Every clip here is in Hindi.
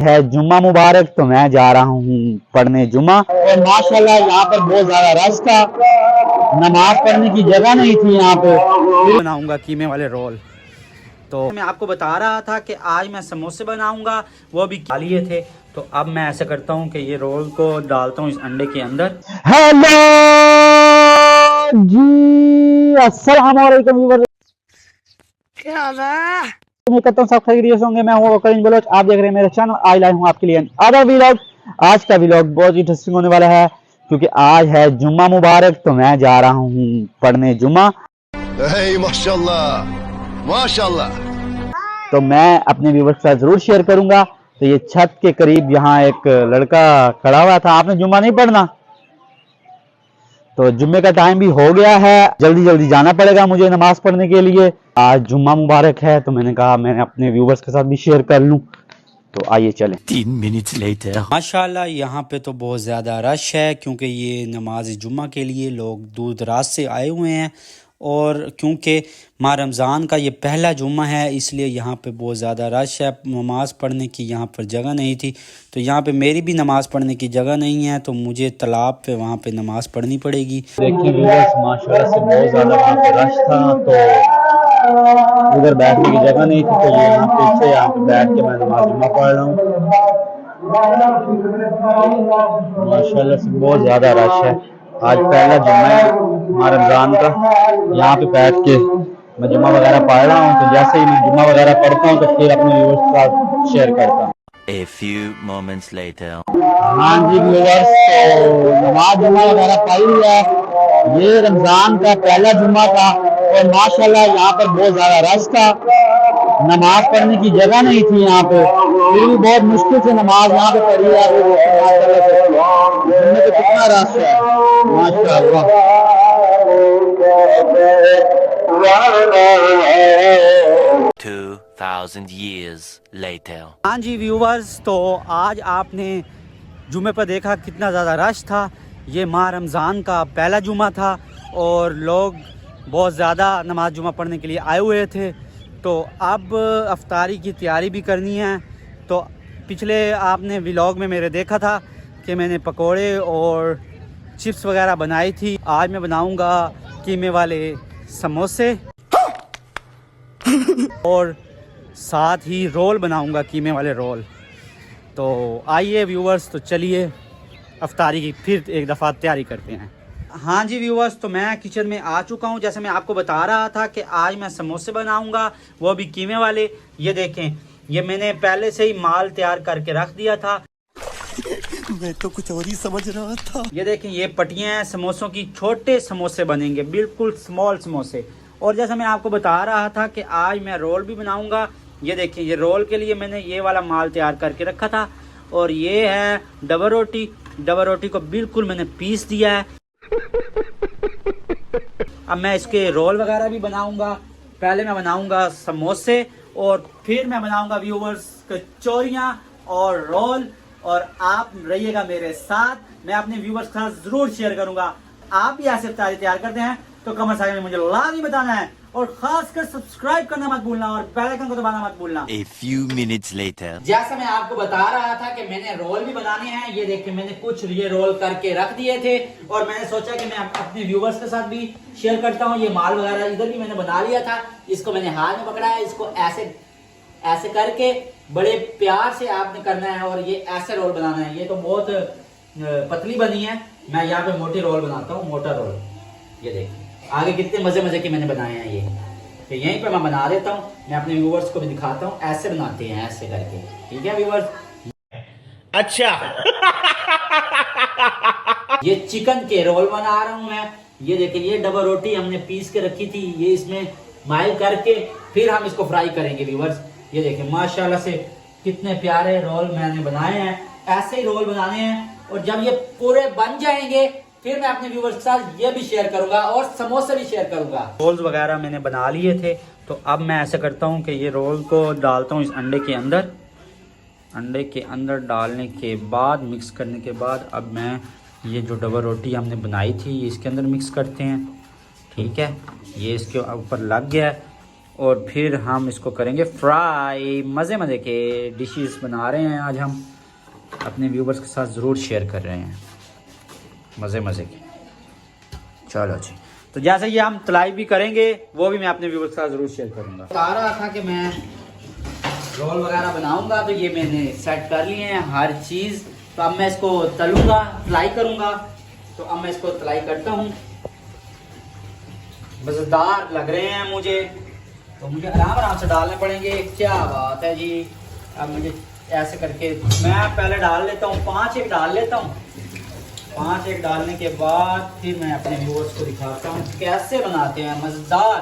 है जुम्मा मुबारक, तो मैं जा रहा हूँ पढ़ने जुम्मा। और माशाल्लाह यहाँ पर बहुत ज्यादा रश था, नमाज पढ़ने की जगह नहीं थी यहाँ पे। बनाऊंगा कीमे वाले रोल। तो मैं आपको बता रहा था कि आज मैं समोसे बनाऊंगा, वो भी खा लिए थे। तो अब मैं ऐसा करता हूँ कि ये रोल को डालता हूँ इस अंडे के अंदर। हेलो जी, अस्सलाम वालेकुम। क्या मैं कहता हूँ सब खैरियत होंगे। मैं हूँ करीम बलोच, आप देख रहे हैं मेरे चैनल। आज लाया हूँ आपके लिए आधा व्लॉग। आज का व्लॉग बहुत इंटरेस्टिंग होने वाला है क्योंकि आज है जुम्मा मुबारक, तो मैं जा रहा हूँ पढ़ने जुम्मा। माशाल्लाह माशाल्लाह। तो मैं अपने व्यूवर्स के साथ जरूर शेयर करूंगा। तो ये छत के करीब यहाँ एक लड़का खड़ा हुआ था, आपने जुम्मा नहीं पढ़ना? तो जुम्मे का टाइम भी हो गया है, जल्दी जल्दी जाना पड़ेगा मुझे नमाज पढ़ने के लिए। आज जुम्मा मुबारक है, तो मैंने कहा मैं अपने व्यूवर्स के साथ भी शेयर कर लूं। तो आइए चलें। 3 मिनट लेटर। माशाल्लाह यहाँ पे तो बहुत ज़्यादा रश है क्योंकि ये नमाज जुम्मा के लिए लोग दूर दराज से आए हुए हैं। और क्योंकि माह रमज़ान का ये पहला जुम्मा है, इसलिए यहाँ पे बहुत ज़्यादा रश है। नमाज़ पढ़ने की यहाँ पर जगह नहीं थी, तो यहाँ पे मेरी भी नमाज़ पढ़ने की जगह नहीं है, तो मुझे तालाब पे वहाँ पे नमाज़ पढ़नी पड़ेगी। देखिए व्यूअर्स, माशाल्लाह से बहुत ज़्यादा वहाँ पे रश था, तो उधर बैठने की जगह नहीं थी, तो ये यहाँ पीछे यहाँ पे बैठ के मैं नमाज जुम्मा पढ़ रहा हूँ। माशाल्लाह से बहुत ज़्यादा रश है। आज पहला जुम्मा है माह रमज़ान का। यहाँ पे बैठ के मैं जुम्मा वगैरह पढ़ रहा हूँ, तो जैसे ही मैं जुम्मा वगैरह पढ़ता हूँ तो फिर अपने व्यूअर्स के साथ शेयर करता हूँ। A few moments later. हाँ जी व्यूअर्स, तो नमाज जुम्मा वगैरह पढ़ लिया। ये रमज़ान का पहला जुम्मा था और माशाल्लाह यहाँ पर बहुत ज़्यादा रश था, नमाज पढ़ने की जगह नहीं थी यहाँ पे, फिर भी बहुत मुश्किल से नमाज यहाँ पे पढ़ी है। तो कितना रश है माशाल्लाह। 2000 years later. हाँ जी व्यूवर्स, तो आज आपने जुम्मे पर देखा कितना ज़्यादा रश था। ये माह रमज़ान का पहला जुम्मा था और लोग बहुत ज़्यादा नमाज जुम्मा पढ़ने के लिए आए हुए थे। तो अब अफ्तारी की तैयारी भी करनी है। तो पिछले आपने व्लॉग में मेरे देखा था कि मैंने पकोड़े और चिप्स वगैरह बनाई थी। आज मैं बनाऊंगा कीमे वाले समोसे और साथ ही रोल बनाऊंगा, कीमे वाले रोल। तो आइए व्यूवर्स, तो चलिए अफ्तारी की फिर एक दफ़ा तैयारी करते हैं। हाँ जी व्यूवर्स, तो मैं किचन में आ चुका हूँ। जैसे मैं आपको बता रहा था कि आज मैं समोसे बनाऊंगा, वो भी कीमे वाले। ये देखें, ये मैंने पहले से ही माल तैयार करके रख दिया था। मैं तो कुछ और ही समझ रहा था। ये देखें, ये पट्टियाँ हैं समोसों की, छोटे समोसे बनेंगे, बिल्कुल स्मॉल समोसे। और जैसा मैं आपको बता रहा था कि आज मैं रोल भी बनाऊंगा। ये देखिए, ये रोल के लिए मैंने ये वाला माल तैयार करके रखा था। और ये है डबल रोटी। डबल रोटी को बिल्कुल मैंने पीस दिया है। अब मैं इसके रोल वगैरह भी बनाऊंगा। पहले मैं बनाऊंगा समोसे और फिर मैं बनाऊंगा व्यूवर्स कचौरियाँ और रोल। और आप रहिएगा मेरे साथ, मैं अपने व्यूवर्स के साथ जरूर शेयर करूंगा। आप भी ऐसे इफ्तारी तैयार करते हैं तो कमेंट सेक्शन में मुझे लाजमी बताना है और खासकर सब्सक्राइब करना मत भूलना और बेल आइकन को दबाना मत भूलना। A few minutes later. जैसा मैं आपको बता रहा था कि मैंने रोल भी बनाने हैं। ये देखिए, मैंने कुछ ये रोल करके रख दिए थे और मैंने सोचा कि मैं अपने व्यूवर्स के साथ भी शेयर करता हूँ। ये माल वगैरह इधर भी मैंने बना लिया था। इसको मैंने हाथ में पकड़ा है। इसको ऐसे ऐसे करके बड़े प्यार से आपने करना है और ये ऐसे रोल बनाना है। ये तो बहुत पतली बनी है, मैं यहाँ पे मोटी रोल बनाता हूँ, मोटा रोल। ये देखिए आगे कितने मजे मजे के मैंने बनाए हैं। ये तो यहीं पे मैं बना देता हूँ, मैं अपने व्यूवर्स को भी दिखाता हूँ। ऐसे बनाते हैं, ऐसे करके। ठीक है व्यूवर्स? अच्छा। ये चिकन के रोल बना रहा हूँ मैं। ये देखिए, ये डबल रोटी हमने पीस के रखी थी, ये इसमें माइल करके फिर हम इसको फ्राई करेंगे व्यूवर्स। ये देखिए माशाल्लाह से कितने प्यारे रोल मैंने बनाए हैं। ऐसे ही रोल बनाने हैं और जब ये पूरे बन जाएंगे फिर मैं अपने व्यूवर्स के साथ ये भी शेयर करूंगा और समोसे भी शेयर करूंगा। रोल्स वगैरह मैंने बना लिए थे, तो अब मैं ऐसा करता हूँ कि ये रोल को डालता हूँ इस अंडे के अंदर। अंडे के अंदर डालने के बाद, मिक्स करने के बाद, अब मैं ये जो डबल रोटी हमने बनाई थी इसके अंदर मिक्स करते हैं। ठीक है, ये इसके ऊपर लग गया है और फिर हम इसको करेंगे फ्राई। मज़े मज़े के डिशेस बना रहे हैं आज हम, अपने व्यूवर्स के साथ ज़रूर शेयर कर रहे हैं मज़े मज़े के। चलो जी, तो जैसे ये हम तलाई भी करेंगे वो भी मैं अपने व्यूवर्स के साथ ज़रूर शेयर करूँगा। बता रहा था कि मैं रोल वगैरह बनाऊँगा, तो ये मैंने सेट कर लिए हैं हर चीज़। तो अब मैं इसको तलूँगा, फ्राई करूँगा। तो अब मैं इसको तलाई करता हूँ। मज़ेदार लग रहे हैं मुझे, तो मुझे आराम आराम से डालने पड़ेंगे। क्या बात है जी। अब मुझे ऐसे करके मैं पहले डाल लेता हूँ, 5 एक डाल लेता हूँ। 5 एक डालने के बाद फिर मैं अपने व्यूअर्स को दिखाता हूँ कैसे बनाते हैं मज़ेदार।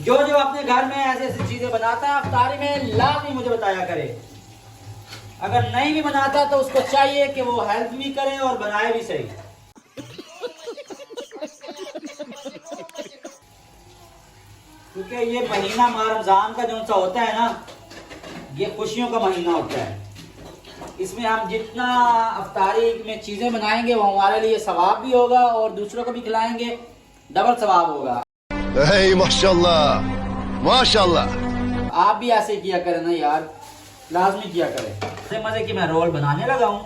जो जो अपने घर में ऐसे ऐसी चीज़ें बनाता है इफ्तारी में, लाजमी मुझे बताया करे। अगर नहीं भी बनाता तो उसको चाहिए कि वो हेल्प भी करे और बनाए भी सही। क्योंकि ये महीना रमजान का जो सा होता है ना, ये खुशियों का महीना होता है। इसमें हम जितना इफ्तारी में चीजें बनाएंगे वो हमारे लिए सवाब भी होगा और दूसरों को भी खिलाएंगे, डबल सवाब होगा। माशाल्लाह माशाल्लाह। आप भी ऐसे किया करें ना यार, लाजमी किया करें। मजे की मैं रोल बनाने लगा हूँ।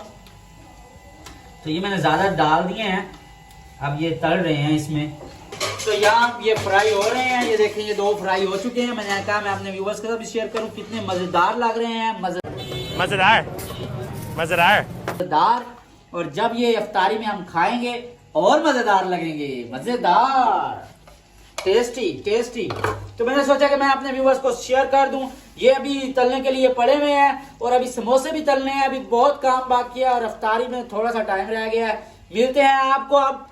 तो ये मैंने ज्यादा डाल दिए हैं, अब ये तल रहे हैं इसमें। तो यहाँ ये फ्राई हो रहे हैं, ये देखें ये 2 फ्राई हो चुके हैं। मैंने कहा मैं अपने व्यूवर्स के साथ भी शेयर करूँ कितने मजेदार लग रहे हैं। मजेदार मजेदार। और जब ये इफ्तारी में हम खाएंगे और मजेदार लगेंगे, मजेदार, टेस्टी टेस्टी। तो मैंने सोचा कि मैं अपने व्यूवर्स को शेयर कर दूं। ये अभी तलने के लिए पड़े हुए हैं और अभी समोसे भी तलने हैं। अभी बहुत काम बाकी है और इफ्तारी में थोड़ा सा टाइम रह गया है। मिलते हैं आपको अब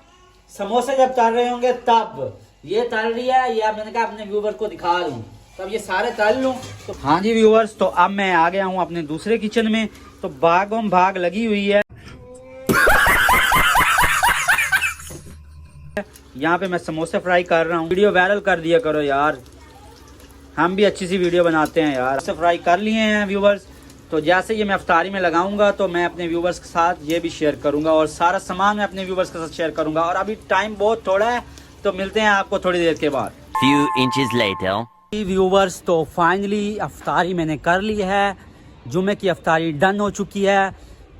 समोसे जब तल रहे होंगे तब। ये तल रही है, ये मैंने कहा अपने व्यूवर्स को दिखा दूं, तब ये सारे तल लूं। तो हाँ जी व्यूवर्स, तो अब मैं आ गया हूँ अपने दूसरे किचन में। तो भागम भाग लगी हुई है। यहाँ पे मैं समोसे फ्राई कर रहा हूँ। वीडियो वायरल कर दिया करो यार, हम भी अच्छी सी वीडियो बनाते हैं यार। समोसे फ्राई कर लिए हैं व्यूवर्स। तो जैसे ये मैं इफ्तारी में लगाऊंगा तो मैं अपने व्यूवर्स के साथ ये भी शेयर करूंगा और सारा सामान मैं अपने व्यूवर्स के साथ शेयर करूंगा। और अभी टाइम बहुत थोड़ा है, तो मिलते हैं आपको थोड़ी देर के बाद। Few inches later. व्यूवर्स, तो फाइनली इफ्तारी मैंने कर ली है। जुमे की इफ्तारी डन हो चुकी है।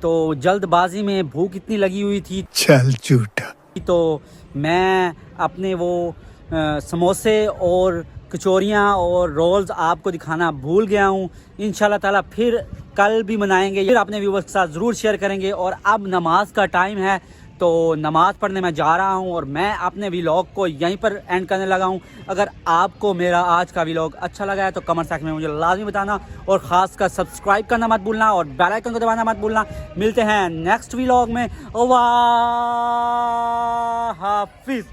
तो जल्दबाजी में भूख इतनी लगी हुई थी, चल झूठा, तो मैं अपने वो समोसे और कचौरियाँ और रोल्स आपको दिखाना भूल गया हूँ। इंशाल्लाह ताला फिर कल भी बनाएंगे, फिर अपने व्यूवर्स के साथ ज़रूर शेयर करेंगे। और अब नमाज का टाइम है, तो नमाज़ पढ़ने मैं जा रहा हूँ और मैं अपने व्लॉग को यहीं पर एंड करने लगा हूँ। अगर आपको मेरा आज का व्लॉग अच्छा लगा है तो कमेंट सेक्शन में मुझे लाजमी बताना और ख़ासकर सब्सक्राइब करना मत भूलना और बेल आइकन को दबाना मत भूलना। मिलते हैं नेक्स्ट व्लॉग में। अल्लाह हाफिज़।